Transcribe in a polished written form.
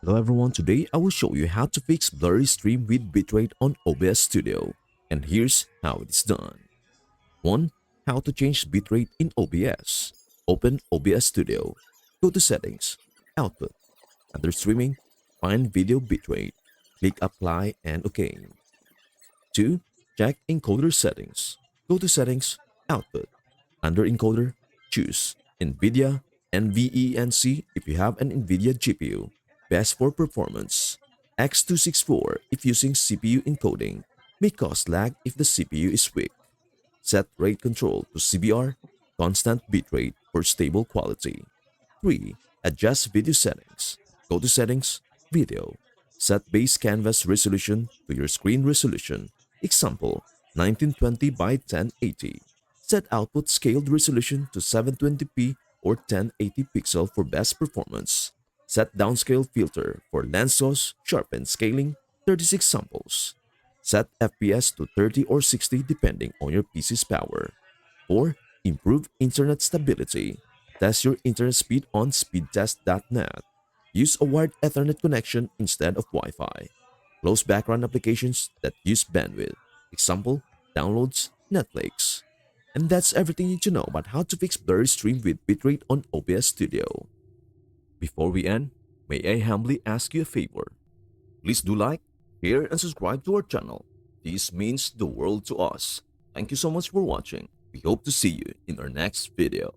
Hello everyone, today I will show you how to fix blurry stream with bitrate on OBS Studio. And here's how it is done. 1. How to change bitrate in OBS. Open OBS Studio. Go to Settings, Output. Under Streaming, find Video Bitrate. Click Apply and OK. 2. Check Encoder Settings. Go to Settings, Output. Under Encoder, choose NVIDIA NVENC if you have an NVIDIA GPU. Best for performance. X264 if using CPU encoding. May cause lag if the CPU is weak. Set rate control to CBR, constant bitrate for stable quality. 3. Adjust video settings. Go to Settings, Video. Set base canvas resolution to your screen resolution. Example, 1920 by 1080. Set output scaled resolution to 720p or 1080 pixel for best performance. Set downscale filter for lens source sharpen scaling 36 samples. Set FPS to 30 or 60 depending on your PC's power. 4. Improve internet stability. Test your internet speed on speedtest.net. Use a wired Ethernet connection instead of Wi-Fi. Close background applications that use bandwidth. Example, downloads, Netflix. And that's everything you need to know about how to fix blurry stream with bitrate on OBS Studio. Before we end, may I humbly ask you a favor. Please do like, share, and subscribe to our channel. This means the world to us. Thank you so much for watching. We hope to see you in our next video.